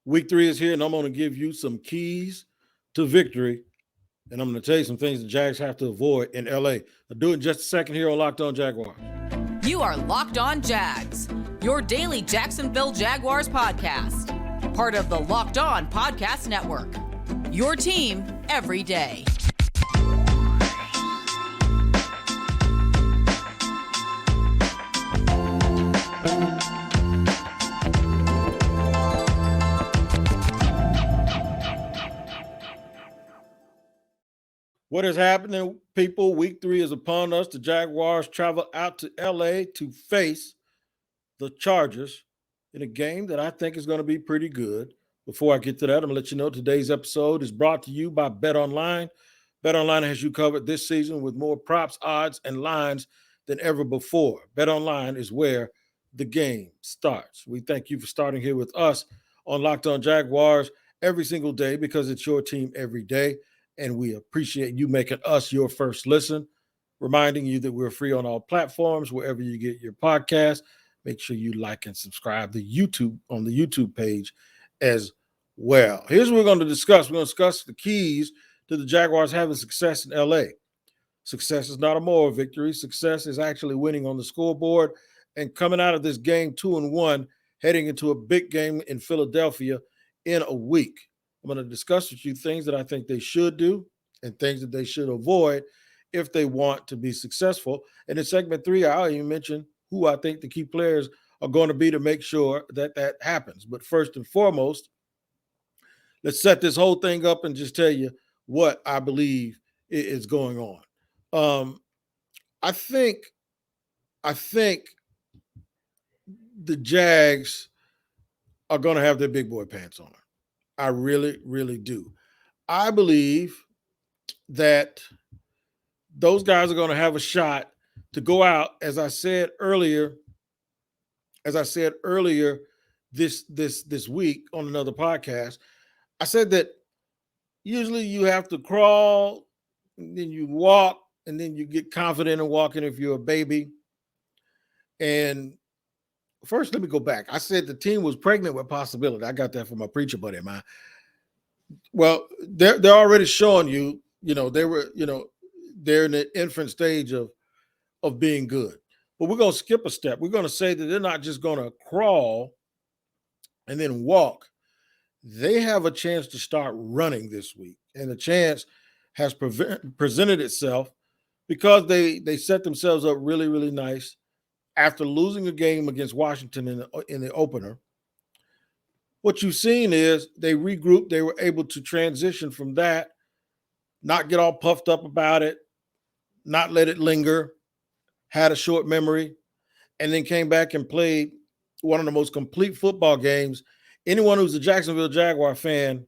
Week 3 is here, and I'm going to give you some keys to victory. And I'm going to tell you some things the Jags have to avoid in LA. I'll do it in just a second here on Locked On Jaguars. You are Locked On Jags, your daily Jacksonville Jaguars podcast. Part of the Locked On Podcast Network. Your team every day. What is happening, people? Week 3 is upon us. The Jaguars travel out to LA to face the Chargers in a game that I think is going to be pretty good. Before I get to that, I'm going to let you know today's episode is brought to you by BetOnline. BetOnline has you covered this season with more props, odds, and lines than ever before. BetOnline is where the game starts. We thank you for starting here with us on Locked On Jaguars every single day because it's your team every day. And we appreciate you making us your first listen, reminding you that we're free on all platforms, wherever you get your podcast. Make sure you like and subscribe to YouTube on the YouTube page as well. Here's what we're going to discuss. We're going to discuss the keys to the Jaguars having success in LA. Success is not a moral victory. Success is actually winning on the scoreboard and coming out of this game 2-1, heading into a big game in Philadelphia in a week. I'm going to discuss with you things that I think they should do and things that they should avoid if they want to be successful. And in segment 3, I'll even mention who I think the key players are going to be to make sure that that happens. But first and foremost, let's set this whole thing up and just tell you what I believe is going on. I think the Jags are going to have their big boy pants on. I really, really do. I believe that those guys are going to have a shot to go out, as I said earlier this week on another podcast. I said that usually you have to crawl, and then you walk, and then you get confident in walking if you're a baby. And first, let me go back. I said the team was pregnant with possibility. I got that from a preacher buddy of mine. Well, they're already showing you, they're in the infant stage of being good. But we're going to skip a step. We're going to say that they're not just going to crawl and then walk. They have a chance to start running this week. And the chance has presented itself because they set themselves up really, really nice after losing a game against Washington in the opener. What you've seen is they regrouped. They were able to transition from that, not get all puffed up about it, not let it linger, had a short memory, and then came back and played one of the most complete football games anyone who's a Jacksonville Jaguar fan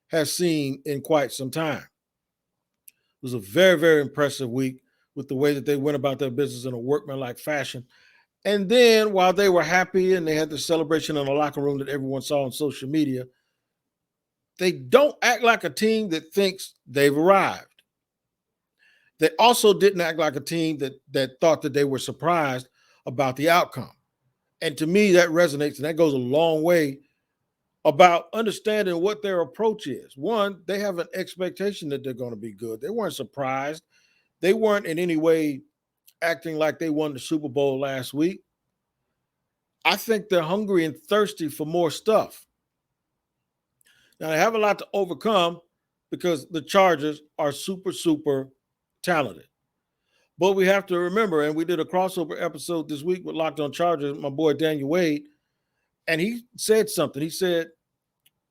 has seen in quite some time. It was a very, very impressive week with the way that they went about their business in a workmanlike fashion. And then while they were happy and they had the celebration in the locker room that everyone saw on social media, they don't act like a team that thinks they've arrived. They also didn't act like a team that thought that they were surprised about the outcome. And to me, that resonates, and that goes a long way about understanding what their approach is. One, they have an expectation that they're going to be good. They weren't surprised. They weren't in any way acting like they won the Super Bowl last week. I think they're hungry and thirsty for more stuff. Now, they have a lot to overcome because the Chargers are super, super talented. But we have to remember, and we did a crossover episode this week with Locked On Chargers, my boy Daniel Wade, and he said something. He said,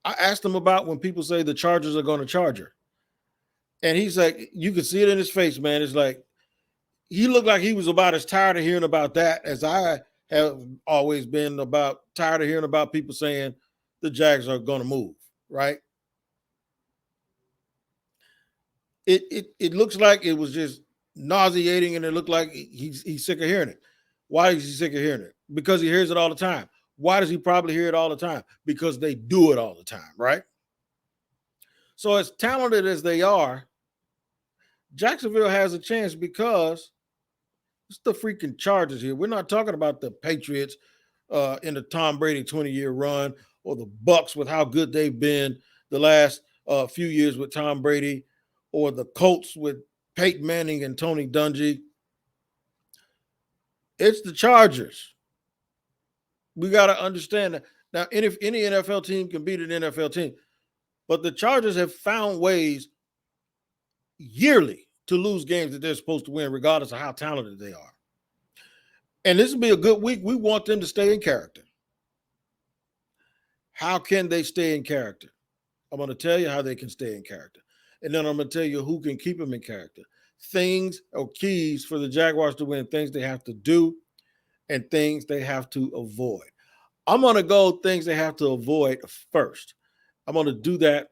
I asked him about when people say the Chargers are going to Charger. And he's like, you can see it in his face, man. It's like, he looked like he was about as tired of hearing about that as I have always been tired of hearing about people saying the Jags are going to move, right? It looks like it was just nauseating, and it looked like he's sick of hearing it. Why is he sick of hearing it? Because he hears it all the time. Why does he probably hear it all the time? Because they do it all the time, right? So as talented as they are, Jacksonville has a chance because it's the freaking Chargers here. We're not talking about the Patriots in the Tom Brady 20-year run or the Bucks with how good they've been the last few years with Tom Brady, or the Colts with Peyton Manning and Tony Dungy. It's the Chargers. We got to understand that. Now, if any NFL team can beat an NFL team, but the Chargers have found ways yearly to lose games that they're supposed to win, regardless of how talented they are. And this will be a good week. We want them to stay in character. How can they stay in character? I'm going to tell you how they can stay in character. And then I'm going to tell you who can keep them in character. Things or keys for the Jaguars to win, things they have to do and things they have to avoid. I'm going to go things they have to avoid first. I'm going to do that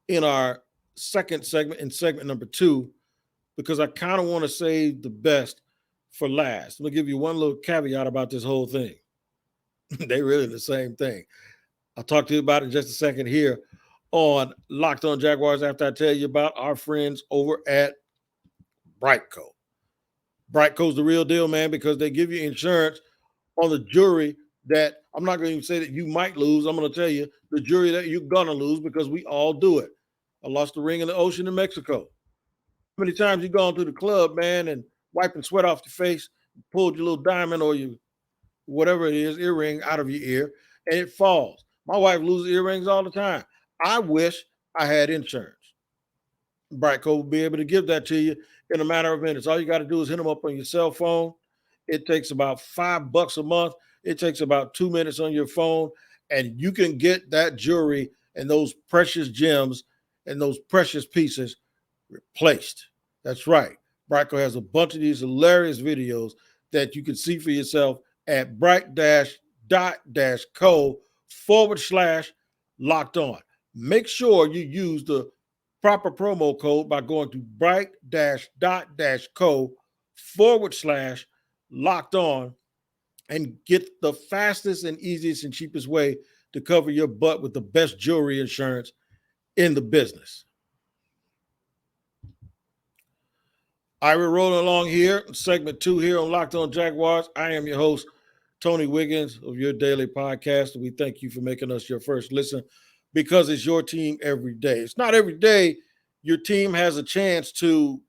in our second segment, in segment number 2, because I kind of want to save the best for last. I'm going to give you one little caveat about this whole thing. They really the same thing. I'll talk to you about it in just a second here on Locked On Jaguars after I tell you about our friends over at Brightco. Brightco's the real deal, man, because they give you insurance on the jury that I'm not going to even say that you might lose. I'm going to tell you the jury that you're going to lose, because we all do it. I lost a ring in the ocean in Mexico. How many times you gone to the club, man, and wiping sweat off your face, pulled your little diamond or your whatever it is, earring out of your ear, and it falls. My wife loses earrings all the time. I wish I had insurance. Brightco will be able to give that to you in a matter of minutes. All you got to do is hit them up on your cell phone. It takes about $5 a month. It takes about 2 minutes on your phone, and you can get that jewelry and those precious gems and those precious pieces replaced. That's right. Brightco has a bunch of these hilarious videos that you can see for yourself at bright-dot-co/locked on. Make sure you use the proper promo code by going to bright-dot-co/locked on and get the fastest and easiest and cheapest way to cover your butt with the best jewelry insurance in the business. All right, we're rolling along here, segment 2 here on Locked On Jaguars. I am your host, Tony Wiggins of your daily podcast. We thank you for making us your first listen, because it's your team every day. It's not every day your team has a chance to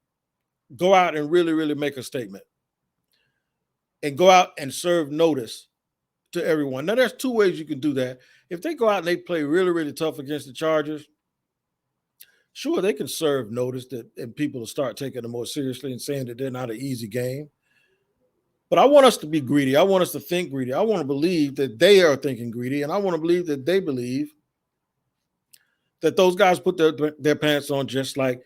go out and really, really make a statement and go out and serve notice to everyone. Now, there's 2 ways you can do that. If they go out and they play really, really tough against the Chargers, sure, they can serve notice that and people will start taking them more seriously and saying that they're not an easy game. But I want us to be greedy. I want us to think greedy. I want to believe that they are thinking greedy, and I want to believe that they believe that those guys put their pants on just like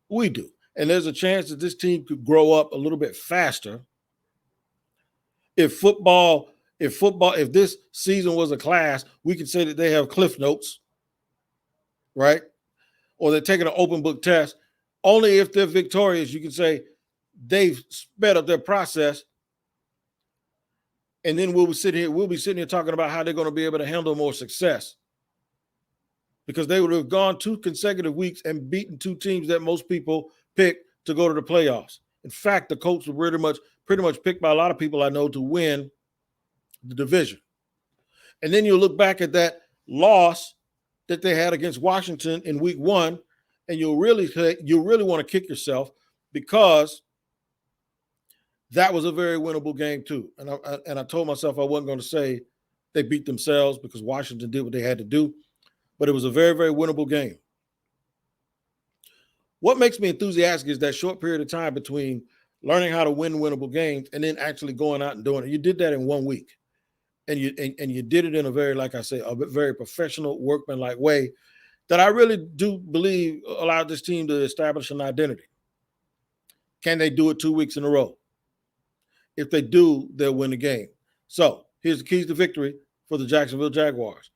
we do. And there's a chance that this team could grow up a little bit faster if this season was a class. We could say that they have cliff notes, right? Or they're taking an open book test. Only if they're victorious, you can say they've sped up their process. And then we'll be sitting here talking about how they're going to be able to handle more success, because they would have gone 2 consecutive weeks and beaten 2 teams that most people pick to go to the playoffs. In fact, the Colts were pretty much picked by a lot of people I know to win the division. And then you look back at that loss that they had against Washington in week 1, and you'll really want to kick yourself, because that was a very winnable game too. And I told myself I wasn't going to say they beat themselves, because Washington did what they had to do, but it was a very, very winnable game. What makes me enthusiastic is that short period of time between learning how to win winnable games and then actually going out and doing it. You did that in 1 week, and you did it in a very, like I say, a very professional, workmanlike way that I really do believe allowed this team to establish an identity. Can they do it 2 weeks in a row? If they do, they'll win the game. So here's the keys to victory for the Jacksonville Jaguars.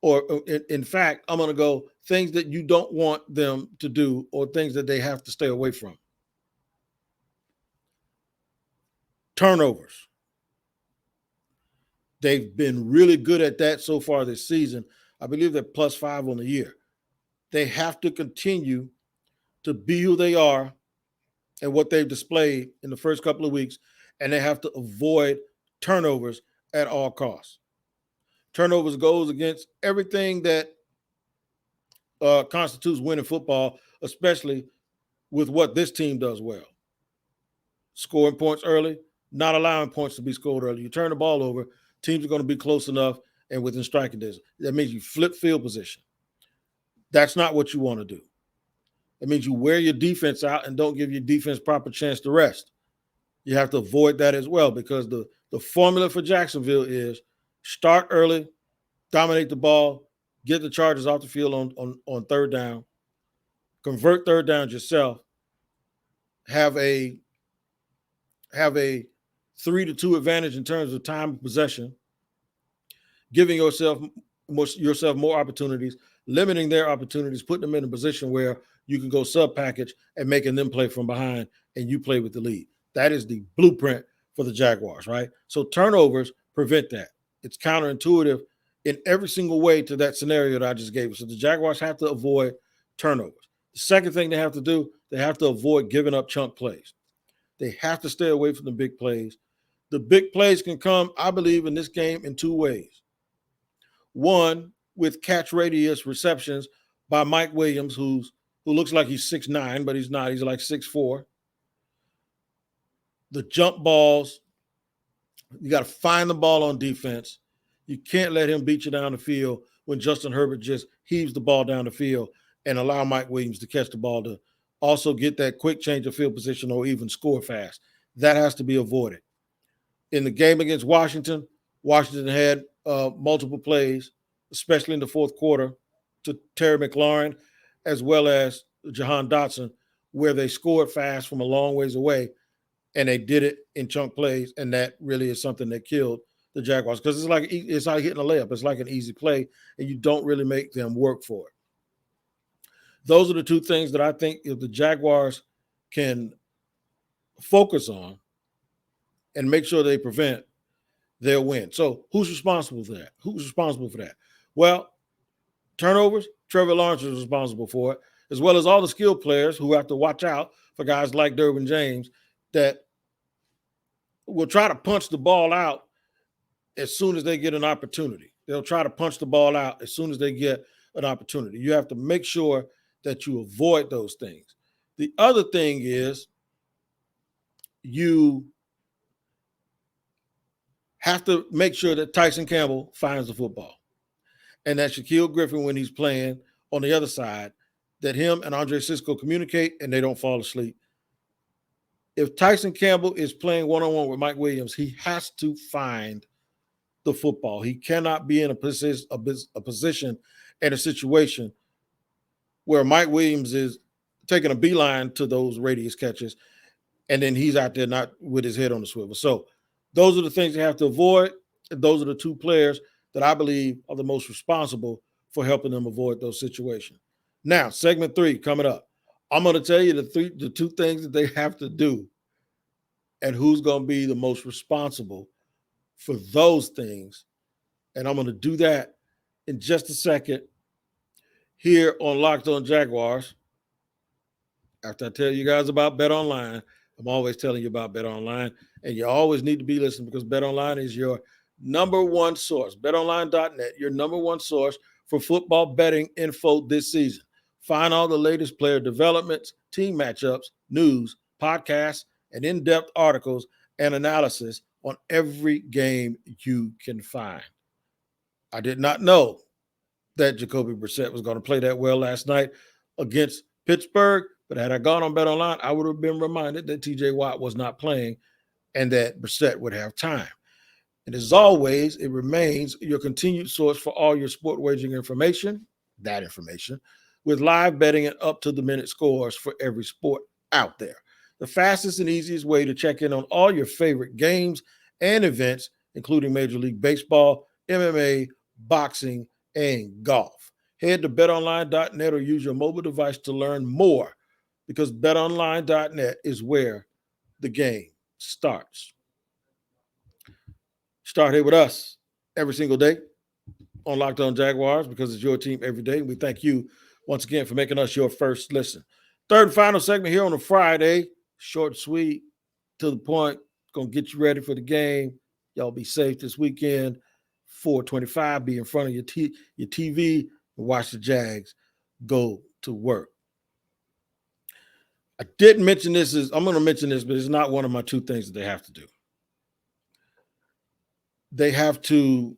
Or in fact, I'm going to go things that you don't want them to do, or things that they have to stay away from. Turnovers. They've been really good at that so far this season. I believe they're +5 on the year. They have to continue to be who they are and what they've displayed in the first couple of weeks, and they have to avoid turnovers at all costs. Turnovers goes against everything that constitutes winning football, especially with what this team does well. Scoring points early, not allowing points to be scored early. You turn the ball over, teams are going to be close enough and within striking distance. That means you flip field position. That's not what you want to do. It means you wear your defense out and don't give your defense proper chance to rest. You have to avoid that as well, because the formula for Jacksonville is start early, dominate the ball, get the Chargers off the field on third down, convert third downs yourself, have a 3-2 advantage in terms of time of possession, giving yourself more opportunities, limiting their opportunities, putting them in a position where you can go sub package and making them play from behind and you play with the lead. That is the blueprint for the Jaguars, right? So turnovers prevent that. It's counterintuitive in every single way to that scenario that I just gave you. So the Jaguars have to avoid turnovers. The second thing they have to do, they have to avoid giving up chunk plays. They have to stay away from the big plays. The big plays can come, I believe, in this game in two ways. One, with catch radius receptions by Mike Williams, who looks like he's 6'9", but he's not. He's like 6'4". The jump balls, you got to find the ball on defense. You can't let him beat you down the field when Justin Herbert just heaves the ball down the field and allow Mike Williams to catch the ball to also get that quick change of field position or even score fast. That has to be avoided. In the game against Washington had multiple plays, especially in the fourth quarter, to Terry McLaurin as well as Jahan Dotson, where they scored fast from a long ways away, and they did it in chunk plays, and that really is something that killed the Jaguars, because it's like hitting a layup. It's like an easy play, and you don't really make them work for it. Those are the two things that I think if the Jaguars can focus on and make sure they prevent, they'll win. So who's responsible for that? Who's responsible for that? Well, turnovers, Trevor Lawrence is responsible for it, as well as all the skilled players who have to watch out for guys like Derwin James that will try to punch the ball out as soon as they get an opportunity. They'll try to punch the ball out as soon as they get an opportunity. You have to make sure that you avoid those things. The other thing is you have to make sure that Tyson Campbell finds the football, and that Shaquille Griffin, when he's playing on the other side, that him and Andre Sisco communicate and they don't fall asleep. If Tyson Campbell is playing one-on-one with Mike Williams, he has to find the football. He cannot be in a position and a situation where Mike Williams is taking a beeline to those radius catches, and then he's out there not with his head on the swivel. So those are the things you have to avoid. Those are the two players that I believe are the most responsible for helping them avoid those situations. Now, segment 3 coming up. I'm going to tell you the two things that they have to do and who's going to be the most responsible for those things. And I'm going to do that in just a second here on Locked On Jaguars. After I tell you guys about BetOnline, I'm always telling you about BetOnline, and you always need to be listening because BetOnline is your number one source. BetOnline.net, your number one source for football betting info this season. Find all the latest player developments, team matchups, news, podcasts, and in-depth articles and analysis on every game you can find. I did not know that Jacoby Brissett was going to play that well last night against Pittsburgh, but had I gone on BetOnline, I would have been reminded that TJ Watt was not playing and that Brissett would have time. And as always, it remains your continued source for all your sport wagering information, with live betting and up-to-the-minute scores for every sport out there. The fastest and easiest way to check in on all your favorite games and events, including Major League Baseball, MMA, boxing, and golf. Head to betonline.net or use your mobile device to learn more, because betonline.net is where the game starts. Start here with us every single day on Locked On Jaguars, because it's your team every day. And we thank you once again for making us your first listen. Third and final segment here on a Friday. Short, sweet, to the point. Going to get you ready for the game. Y'all be safe this weekend. 4:25. Be in front of your TV and watch the Jags go to work. I didn't mention this. I'm going to mention this, but it's not one of my two things that they have to do. They have to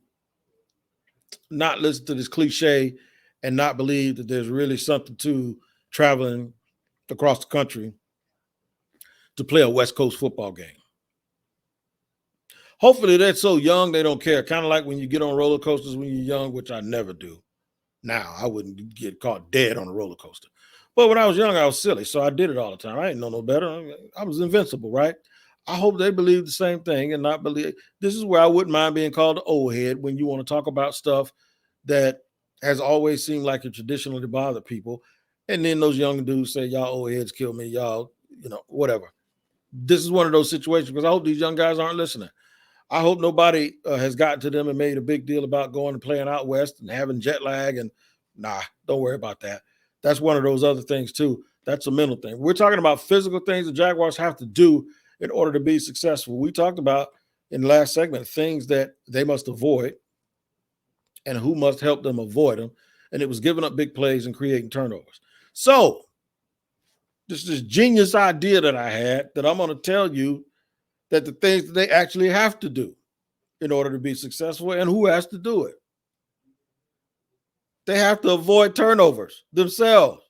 not listen to this cliche and not believe that there's really something to traveling across the country to play a West Coast football game. Hopefully they're so young they don't care. Kind of like when you get on roller coasters when you're young, which I never do. Now, I wouldn't get caught dead on a roller coaster. But when I was young, I was silly, so I did it all the time. I didn't know no better. I was invincible, right? I hope they believe the same thing and not believe. This is where I wouldn't mind being called the old head when you want to talk about stuff that has always seemed like it traditionally bothered people. And then those young dudes say, y'all old heads kill me, y'all, whatever. This is one of those situations because I hope these young guys aren't listening. I hope nobody has gotten to them and made a big deal about going and playing out west and having jet lag. And don't worry about that. That's one of those other things too. That's a mental thing. We're talking about physical things the Jaguars have to do in order to be successful. We talked about in the last segment things that they must avoid and who must help them avoid them. And it was giving up big plays and creating turnovers. So this genius idea that I had that I'm going to tell you that the things that they actually have to do in order to be successful and who has to do it. They have to avoid turnovers themselves.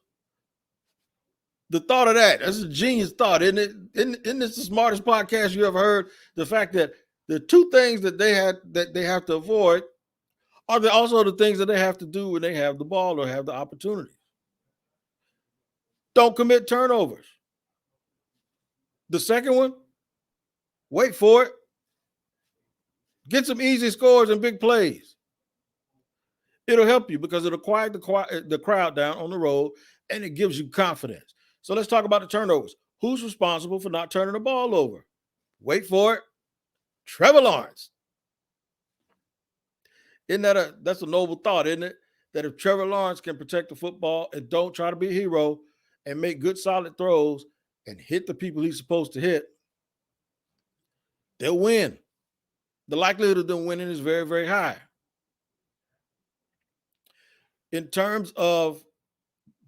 The thought of that's a genius thought, isn't it? Isn't this the smartest podcast you ever heard? The fact that the two things that they have to avoid are also the things that they have to do when they have the ball or have the opportunity. Don't commit turnovers. The second one, wait for it. Get some easy scores and big plays. It'll help you because it'll quiet the crowd down on the road and it gives you confidence. So let's talk about the turnovers. Who's responsible for not turning the ball over? Wait for it. Trevor Lawrence. That's a noble thought, isn't it? That if Trevor Lawrence can protect the football and don't try to be a hero and make good solid throws and hit the people he's supposed to hit, they'll win. The likelihood of them winning is very, very high. In terms of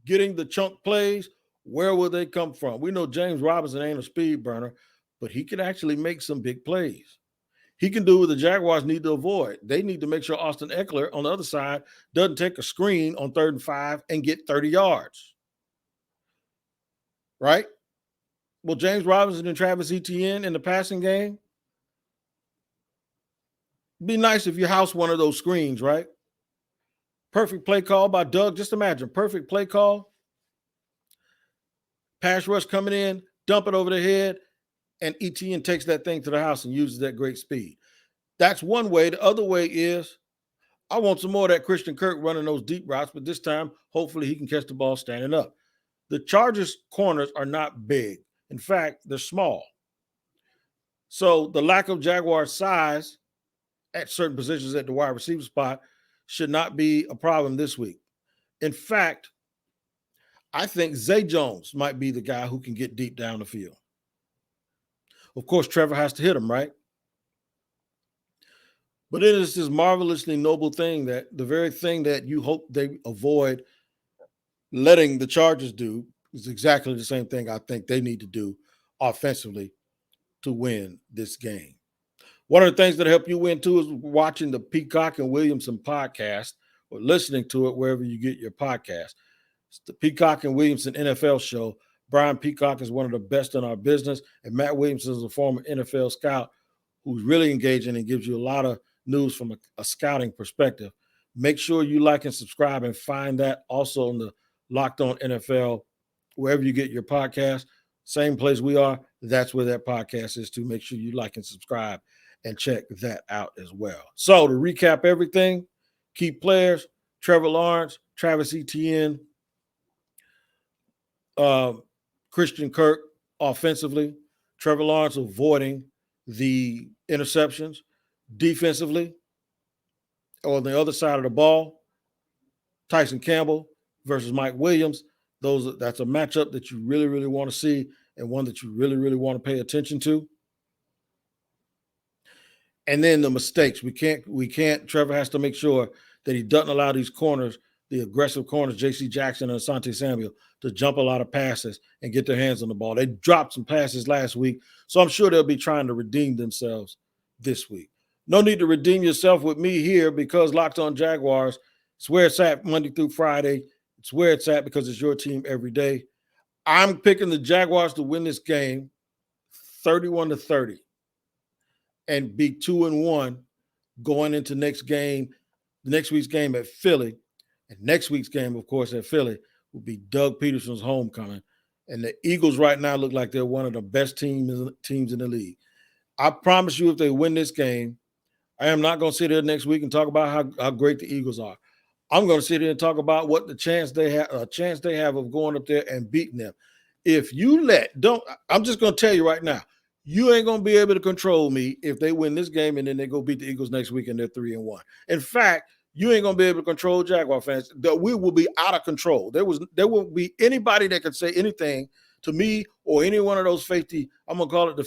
getting the chunk plays, where will they come from? We know James Robinson ain't a speed burner, but he can actually make some big plays. He can do what the Jaguars need to avoid. They need to make sure Austin Eckler on the other side doesn't take a screen on 3rd and 5 and get 30 yards. Right? Well, James Robinson and Travis Etienne in the passing game, be nice if you house one of those screens, right? Perfect play call by Doug. Just imagine, perfect play call. Pass rush coming in, dump it over the head, and Etienne takes that thing to the house and uses that great speed. That's one way. The other way is I want some more of that Christian Kirk running those deep routes, but this time, hopefully he can catch the ball standing up. The Chargers' corners are not big. In fact, they're small. So the lack of Jaguar size at certain positions at the wide receiver spot should not be a problem this week. In fact, I think Zay Jones might be the guy who can get deep down the field. Of course, Trevor has to hit him, right? But it is this marvelously noble thing that the very thing that you hope they avoid letting the Chargers do is exactly the same thing I think they need to do offensively to win this game. One of the things that help you win, too, is watching the Peacock and Williamson podcast or listening to it wherever you get your podcast. It's the Peacock and Williamson NFL show. Brian Peacock is one of the best in our business, and Matt Williamson is a former NFL scout who's really engaging and gives you a lot of news from a scouting perspective. Make sure you like and subscribe and find that also on the Locked On NFL, wherever you get your podcast. Same place we are, that's where that podcast is too. Make sure you like and subscribe and check that out as well. So to recap everything, key players, Trevor Lawrence, Travis Etienne, Christian Kirk offensively, Trevor Lawrence avoiding the interceptions. Defensively, on the other side of the ball, Tyson Campbell versus Mike Williams. That's a matchup that you really, really want to see and one that you really, really want to pay attention to. And then the mistakes. We can't. Trevor has to make sure that he doesn't allow these corners, the aggressive corners, J.C. Jackson and Asante Samuel, to jump a lot of passes and get their hands on the ball. They dropped some passes last week, so I'm sure they'll be trying to redeem themselves this week. No need to redeem yourself with me here because Locked On Jaguars, it's where it's at Monday through Friday. It's where it's at because it's your team every day. I'm picking the Jaguars to win this game 31-30 and be 2-1 going into next week's game at Philly. And next week's game, of course, at Philly will be Doug Peterson's homecoming. And the Eagles right now look like they're one of the best teams in the league. I promise you, if they win this game, I am not going to sit here next week and talk about how great the Eagles are. I'm going to sit here and talk about what the chance they have of going up there and beating them. If you I'm just going to tell you right now, you ain't going to be able to control me if they win this game and then they go beat the Eagles next week and they're 3-1. In fact, you ain't going to be able to control Jaguar fans. We will be out of control. There won't be anybody that can say anything to me or any one of those faithful, I'm going to call it the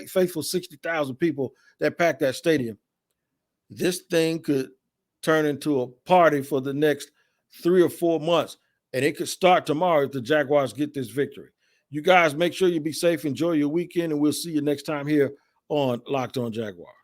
faithful 60,000 people that packed that stadium. This thing could turn into a party for the next 3 or 4 months, and it could start tomorrow if the Jaguars get this victory. You guys make sure you be safe, enjoy your weekend, and we'll see you next time here on Locked On Jaguars.